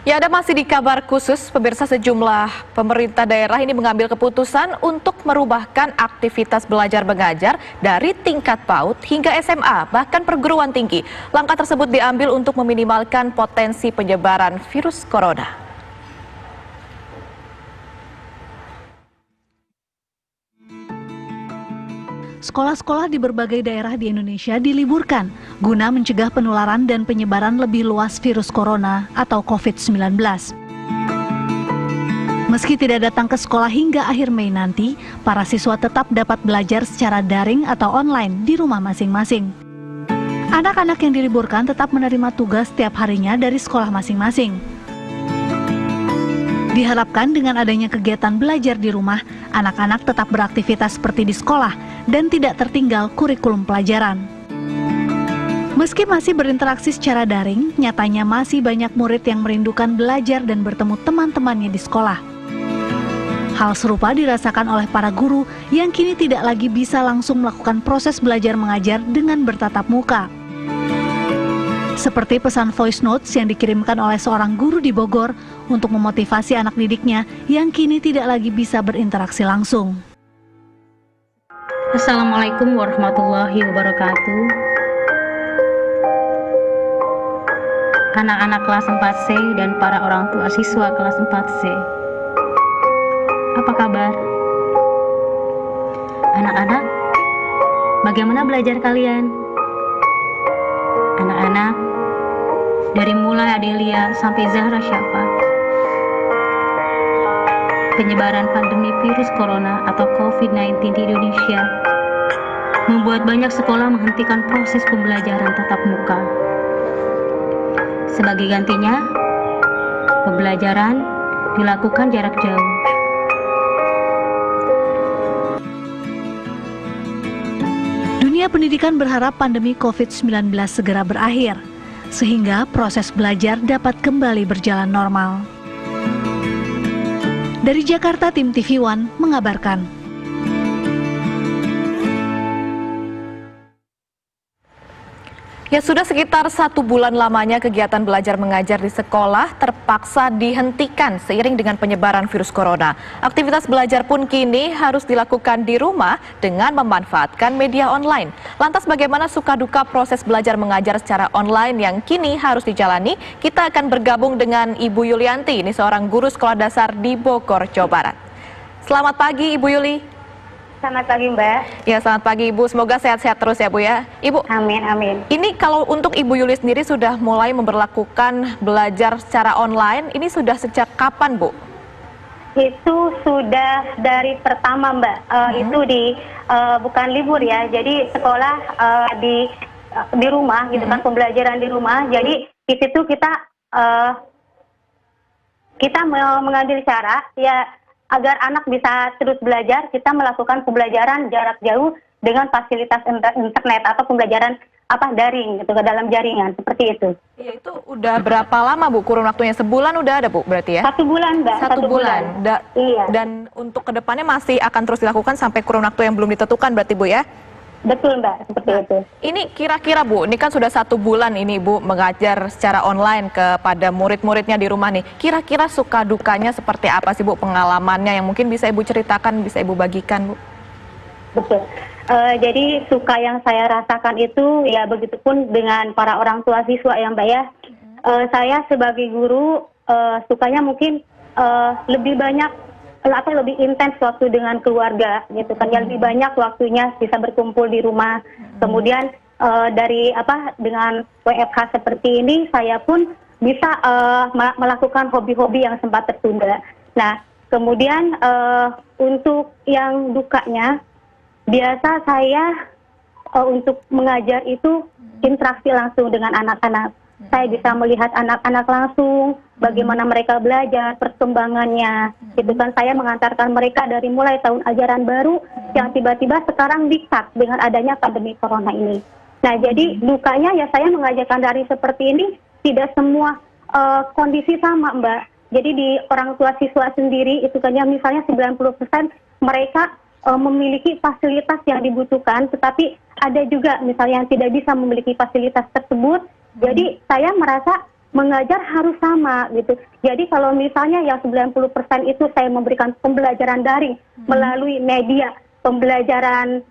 Ya, ada masih di kabar khusus, pemirsa, sejumlah pemerintah daerah ini mengambil keputusan untuk merubahkan aktivitas belajar mengajar dari tingkat PAUD hingga SMA, bahkan perguruan tinggi. Langkah tersebut diambil untuk meminimalkan potensi penyebaran virus corona. Sekolah-sekolah di berbagai daerah di Indonesia diliburkan guna mencegah penularan dan penyebaran lebih luas virus corona atau COVID-19. Meski tidak datang ke sekolah hingga akhir Mei nanti, para siswa tetap dapat belajar secara daring atau online di rumah masing-masing. Anak-anak yang diliburkan tetap menerima tugas setiap harinya dari sekolah masing-masing. Diharapkan dengan adanya kegiatan belajar di rumah, anak-anak tetap beraktivitas seperti di sekolah dan tidak tertinggal kurikulum pelajaran. Meski masih berinteraksi secara daring, nyatanya masih banyak murid yang merindukan belajar dan bertemu teman-temannya di sekolah. Hal serupa dirasakan oleh para guru yang kini tidak lagi bisa langsung melakukan proses belajar mengajar dengan bertatap muka. Seperti pesan voice notes yang dikirimkan oleh seorang guru di Bogor untuk memotivasi anak didiknya yang kini tidak lagi bisa berinteraksi langsung. Assalamualaikum warahmatullahi wabarakatuh. Anak-anak kelas 4C dan para orang tua siswa kelas 4C. Apa kabar? Anak-anak, bagaimana belajar kalian? Anak-anak, dari mulai Adelia sampai Zahra Syafa, penyebaran pandemi virus corona atau COVID-19 di Indonesia membuat banyak sekolah menghentikan proses pembelajaran tatap muka. Sebagai gantinya, pembelajaran dilakukan jarak jauh. Dunia pendidikan berharap pandemi COVID-19 segera berakhir, sehingga proses belajar dapat kembali berjalan normal. Dari Jakarta, tim TV One mengabarkan. Ya, sudah sekitar 1 bulan lamanya kegiatan belajar mengajar di sekolah terpaksa dihentikan seiring dengan penyebaran virus corona. Aktivitas belajar pun kini harus dilakukan di rumah dengan memanfaatkan media online. Lantas bagaimana suka duka proses belajar mengajar secara online yang kini harus dijalani? Kita akan bergabung dengan Ibu Yulianti, ini seorang guru sekolah dasar di Bogor, Jawa Barat. Selamat pagi Ibu Yuli. Selamat pagi Mbak. Ya, selamat pagi Ibu. Semoga sehat-sehat terus ya Bu ya. Ibu. Amin, amin. Ini kalau untuk Ibu Yuli sendiri sudah mulai memberlakukan belajar secara online, ini sudah sejak kapan Bu? Itu sudah dari pertama Mbak. Itu bukan libur ya. Jadi sekolah di rumah gitu kan, pembelajaran di rumah. Jadi di situ kita mengambil cara ya agar anak bisa terus belajar, kita melakukan pembelajaran jarak jauh dengan fasilitas internet atau pembelajaran daring gitu ke dalam jaringan seperti itu. Ya, itu udah berapa lama Bu kurun waktunya? Sebulan udah ada Bu berarti ya? 1 bulan Mbak. 1 bulan. Iya. Dan untuk kedepannya masih akan terus dilakukan sampai kurun waktu yang belum ditentukan berarti Bu ya? Betul Mbak, seperti itu. Ini kira-kira Bu, ini kan sudah 1 bulan ini Bu mengajar secara online kepada murid-muridnya di rumah nih. Kira-kira suka dukanya seperti apa sih Bu pengalamannya yang mungkin bisa Ibu ceritakan, bisa Ibu bagikan Bu? Betul. Jadi suka yang saya rasakan itu ya begitupun dengan para orang tua siswa ya Mbak ya. Saya sebagai guru sukanya mungkin lebih banyak lebih intens waktu dengan keluarga gitu kan, yang lebih banyak waktunya bisa berkumpul di rumah. Kemudian dengan WFH seperti ini saya pun bisa melakukan hobi-hobi yang sempat tertunda. Nah, kemudian untuk yang dukanya, biasa saya untuk mengajar itu interaksi langsung dengan anak-anak. Saya bisa melihat anak-anak langsung, bagaimana mereka belajar, perkembangannya. Gitu kan, saya mengantarkan mereka dari mulai tahun ajaran baru yang tiba-tiba sekarang di-cut dengan adanya pandemi corona ini. Nah, jadi dukanya ya saya mengajarkan dari seperti ini, tidak semua kondisi sama Mbak. Jadi di orang tua siswa sendiri itu kan ya misalnya 90% mereka memiliki fasilitas yang dibutuhkan, tetapi ada juga misalnya yang tidak bisa memiliki fasilitas tersebut. Jadi saya merasa mengajar harus sama gitu. Jadi kalau misalnya yang 90% itu saya memberikan pembelajaran daring melalui media, pembelajaran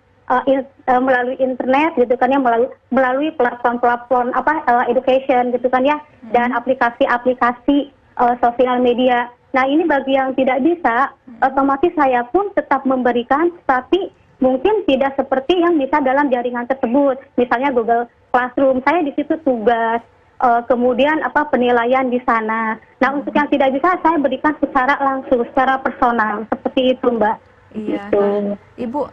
melalui internet gitu kan ya, melalui platform-platform education gitu kan ya, dan aplikasi-aplikasi sosial media. Nah ini bagi yang tidak bisa, otomatis saya pun tetap memberikan, tapi mungkin tidak seperti yang bisa dalam jaringan tersebut. Misalnya Google Classroom, saya di situ tugas, kemudian penilaian di sana. Nah untuk yang tidak bisa saya berikan secara langsung, secara personal, seperti itu Mbak. Iya. Gitu. Nah, Ibu,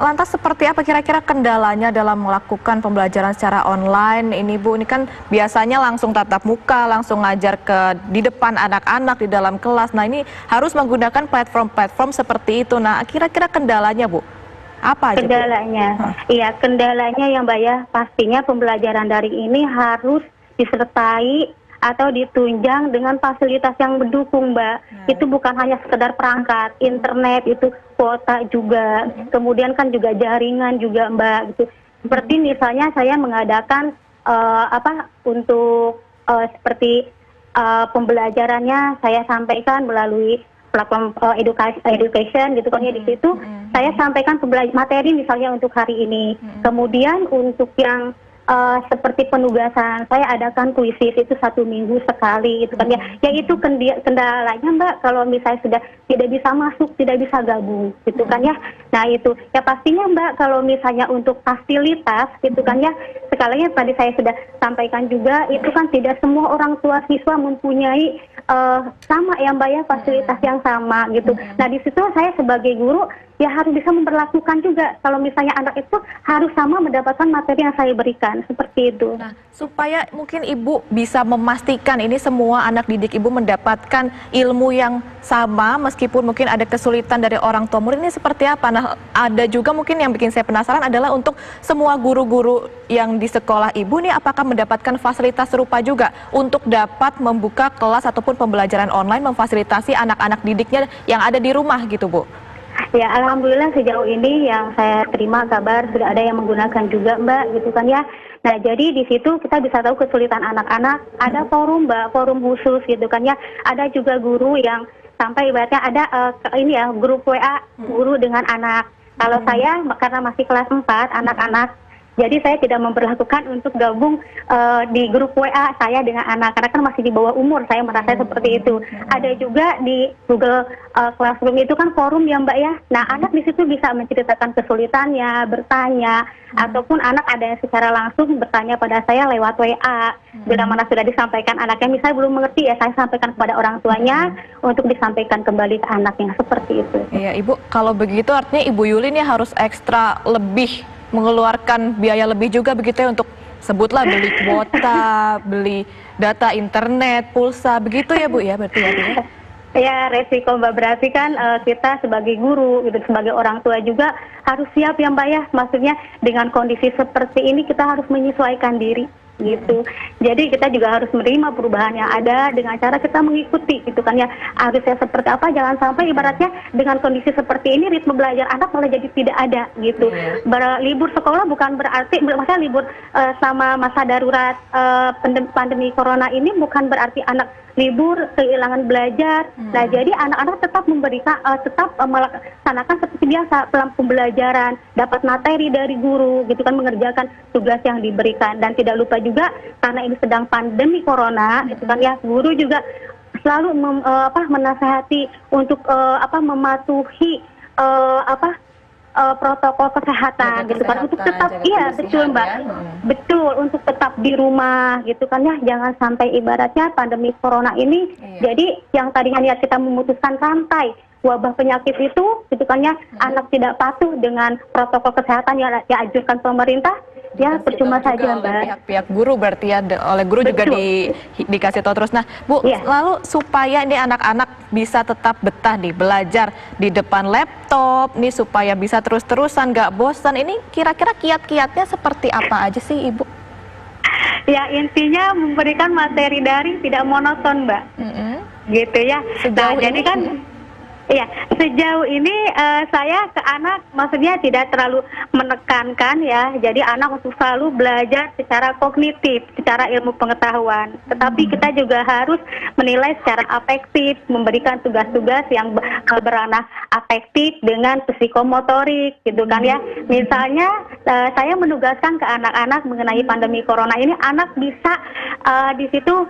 lantas seperti apa kira-kira kendalanya dalam melakukan pembelajaran secara online ini Bu? Ini kan biasanya langsung tatap muka, langsung ngajar di depan anak-anak di dalam kelas. Nah ini harus menggunakan platform-platform seperti itu. Nah kira-kira kendalanya Bu? Apa aja kendalanya? Iya, kendalanya yang Mbak ya, pastinya pembelajaran daring ini harus disertai atau ditunjang dengan fasilitas yang mendukung Mbak. Itu bukan hanya sekedar perangkat, internet itu, kuota juga, kemudian kan juga jaringan juga Mbak gitu. Seperti misalnya saya mengadakan untuk seperti pembelajarannya saya sampaikan melalui platform education gitu kan ya, di situ saya sampaikan materi misalnya untuk hari ini. Kemudian untuk yang seperti penugasan, saya adakan kuisis itu 1 minggu sekali gitu kan ya. Ya itu kendalanya Mbak, kalau misalnya sudah tidak bisa masuk, tidak bisa gabung gitu kan ya. Nah itu ya pastinya Mbak, kalau misalnya untuk fasilitas gitu kan ya, sekalinya tadi saya sudah sampaikan juga, itu kan tidak semua orang tua siswa mempunyai sama ya Mbak ya, fasilitas yang sama gitu. Nah di situ saya sebagai guru ya harus bisa memperlakukan juga, kalau misalnya anak itu harus sama mendapatkan materi yang saya berikan, seperti itu. Nah, supaya mungkin Ibu bisa memastikan ini semua anak didik Ibu mendapatkan ilmu yang sama, meskipun mungkin ada kesulitan dari orang tua murid, ini seperti apa? Nah, ada juga mungkin yang bikin saya penasaran adalah untuk semua guru-guru yang di sekolah Ibu nih, apakah mendapatkan fasilitas serupa juga untuk dapat membuka kelas ataupun pembelajaran online, memfasilitasi anak-anak didiknya yang ada di rumah gitu Bu? Ya, alhamdulillah sejauh ini yang saya terima kabar sudah ada yang menggunakan juga Mbak, gitu kan ya. Nah, jadi di situ kita bisa tahu kesulitan anak-anak, ada forum Mbak, forum khusus gitu kan ya. Ada juga guru yang sampai ibaratnya ada grup WA guru dengan anak. Kalau saya karena masih kelas 4 anak-anak, jadi saya tidak memperlakukan untuk gabung di grup WA saya dengan anak, karena kan masih di bawah umur, saya merasa seperti itu. Ada juga di Google Classroom itu kan forum ya Mbak ya. Nah anak di situ bisa menceritakan kesulitannya, bertanya, ataupun anak ada yang secara langsung bertanya pada saya lewat WA. Bila mana sudah disampaikan anaknya, misalnya belum mengerti ya saya sampaikan kepada orang tuanya untuk disampaikan kembali ke anaknya, seperti itu. Iya Ibu, kalau begitu artinya Ibu Yuli ini harus ekstra lebih mengeluarkan biaya lebih juga begitu ya, untuk sebutlah beli kuota, beli data internet, pulsa, begitu ya Bu ya, berarti ya Bu ya? Ya resiko Mbak, berarti kan kita sebagai guru gitu, sebagai orang tua juga harus siap ya Mbak ya, maksudnya dengan kondisi seperti ini kita harus menyesuaikan diri gitu. Jadi kita juga harus menerima perubahan yang ada dengan cara kita mengikuti gitu kan ya, harusnya seperti apa, jangan sampai ibaratnya dengan kondisi seperti ini ritme belajar anak malah jadi tidak ada gitu. Libur sekolah bukan berarti, maksudnya libur sama masa darurat pandemi corona ini bukan berarti anak libur kehilangan belajar. Nah jadi anak-anak tetap memberikan tetap melaksanakan seperti biasa pembelajaran, dapat materi dari guru gitu kan, mengerjakan tugas yang diberikan. Dan tidak lupa juga karena ini sedang pandemi corona gitu kan ya, guru juga selalu menasehati untuk mematuhi protokol kesehatan gitu kan, untuk tetap betul Mbak, betul, untuk tetap di rumah gitu kan ya, jangan sampai ibaratnya pandemi corona ini jadi yang tadinya niat kita memutuskan rantai wabah penyakit itu gitu kan ya, anak tidak patuh dengan protokol kesehatan yang dianjurkan pemerintah, ya percuma saja Mbak. Pihak guru berarti ya, oleh guru juga dikasih tahu terus. Nah Bu, lalu supaya ini anak-anak bisa tetap betah nih belajar di depan laptop nih, supaya bisa terus-terusan nggak bosan, ini kira-kira kiat-kiatnya seperti apa aja sih Ibu? Ya intinya memberikan materi daring tidak monoton Mbak, gitu ya. Nah jadi kan Iya, sejauh ini saya ke anak maksudnya tidak terlalu menekankan ya. Jadi anak untuk selalu belajar secara kognitif, secara ilmu pengetahuan. Tetapi kita juga harus menilai secara afektif, memberikan tugas-tugas yang berranah afektif dengan psikomotorik gitu kan ya. Misalnya saya menugaskan ke anak-anak mengenai pandemi corona ini, anak bisa di situ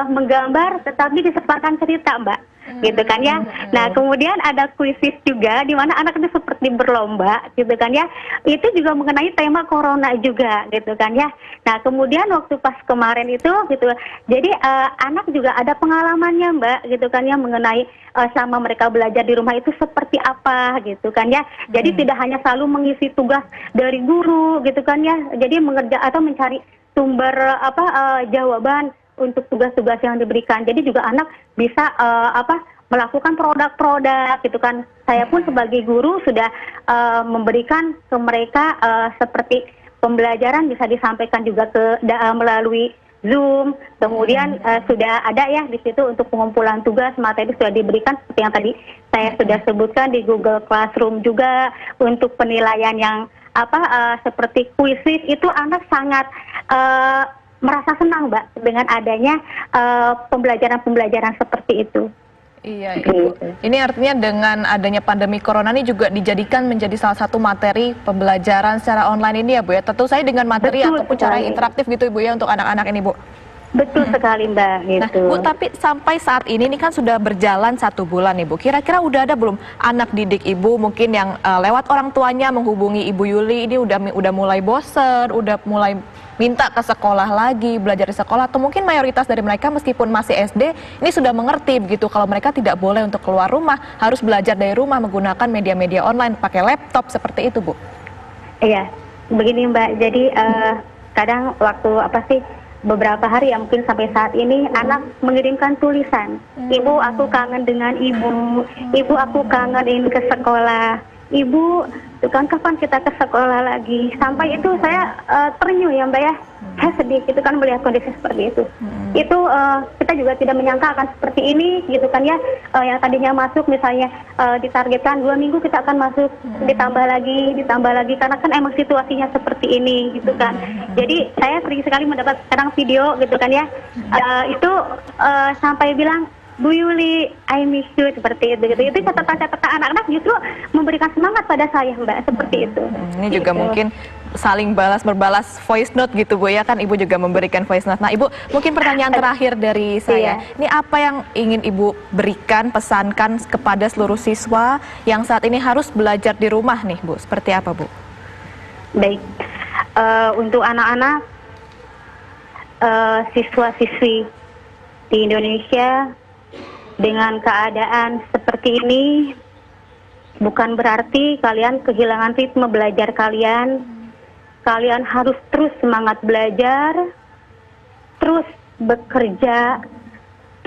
menggambar tetapi disertakan cerita, Mbak. Gitu kan ya. Nah, kemudian ada kuisis juga di mana anak itu seperti berlomba gitu kan ya. Itu juga mengenai tema corona juga gitu kan ya. Nah, kemudian waktu pas kemarin itu gitu. Jadi anak juga ada pengalamannya, Mbak, gitu kan ya, mengenai selama mereka belajar di rumah itu seperti apa gitu kan ya. Jadi tidak hanya selalu mengisi tugas dari guru gitu kan ya. Jadi mengerja atau mencari sumber jawaban untuk tugas-tugas yang diberikan. Jadi juga anak bisa melakukan produk-produk gitu kan. Saya pun sebagai guru sudah memberikan ke mereka seperti pembelajaran bisa disampaikan juga melalui Zoom. Kemudian sudah ada ya di situ untuk pengumpulan tugas, materi sudah diberikan seperti yang tadi saya sudah sebutkan di Google Classroom juga. Untuk penilaian yang seperti kuisis itu anak sangat merasa senang, Mbak, dengan adanya pembelajaran-pembelajaran seperti itu. Iya, Ibu. Ini artinya dengan adanya pandemi corona ini juga dijadikan menjadi salah satu materi pembelajaran secara online ini ya, Bu ya. Tentu saya dengan materi ataupun cara interaktif gitu, Ibu ya, untuk anak-anak ini, Bu. Betul sekali, Mbak. Gitu. Nah, Bu, tapi sampai saat ini kan sudah berjalan 1 bulan, Ibu. Kira-kira udah ada belum anak didik Ibu mungkin yang lewat orang tuanya menghubungi Ibu Yuli ini udah mulai bosen, udah mulai minta ke sekolah lagi, belajar di sekolah, atau mungkin mayoritas dari mereka meskipun masih SD ini sudah mengerti begitu kalau mereka tidak boleh untuk keluar rumah, harus belajar dari rumah menggunakan media-media online, pakai laptop seperti itu, Bu? Iya, begini, Mbak. Jadi kadang waktu beberapa hari ya mungkin sampai saat ini anak mengirimkan tulisan. Ibu, aku kangen dengan ibu. Ibu, aku kangen ingin ke sekolah. Ibu, kan kapan kita ke sekolah lagi? Sampai itu saya terenyuh ya, Mbak ya. Saya sedih gitu kan melihat kondisi seperti itu. Itu kita juga tidak menyangka akan seperti ini gitu kan ya. Yang tadinya masuk misalnya ditargetkan 2 minggu kita akan masuk, ditambah lagi karena kan emang situasinya seperti ini gitu kan. Jadi saya sering sekali mendapat kadang video gitu kan ya. Itu sampai bilang, Bu Yuli, I miss you, seperti itu gitu. Itu catatan-catatan anak-anak justru memberikan semangat pada saya, Mbak, seperti itu. Ini juga mungkin saling berbalas voice note gitu, Bu ya, kan Ibu juga memberikan voice note. Nah, Ibu, mungkin pertanyaan terakhir dari saya. Ini apa yang ingin Ibu berikan, pesankan kepada seluruh siswa yang saat ini harus belajar di rumah nih, Bu? Seperti apa, Bu? Baik, untuk anak-anak siswa-siswi di Indonesia dengan keadaan seperti ini, bukan berarti kalian kehilangan ritme belajar kalian. Kalian harus terus semangat belajar, terus bekerja,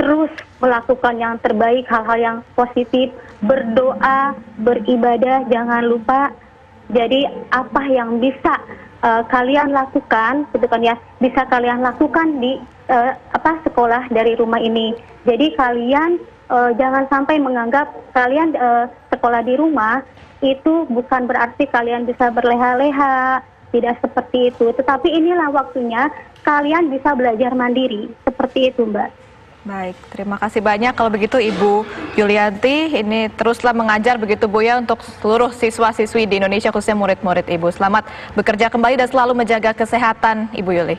terus melakukan yang terbaik, hal-hal yang positif, berdoa, beribadah, jangan lupa. Jadi apa yang bisa kalian lakukan, gitu kan ya, bisa kalian lakukan di sekolah dari rumah ini. Jadi kalian jangan sampai menganggap kalian sekolah di rumah itu bukan berarti kalian bisa berleha-leha, tidak seperti itu. Tetapi inilah waktunya kalian bisa belajar mandiri, seperti itu, Mbak. Baik, terima kasih banyak kalau begitu Ibu Yulianti. Ini teruslah mengajar begitu, Bu ya, untuk seluruh siswa-siswi di Indonesia, khususnya murid-murid Ibu. Selamat bekerja kembali dan selalu menjaga kesehatan Ibu Yuli.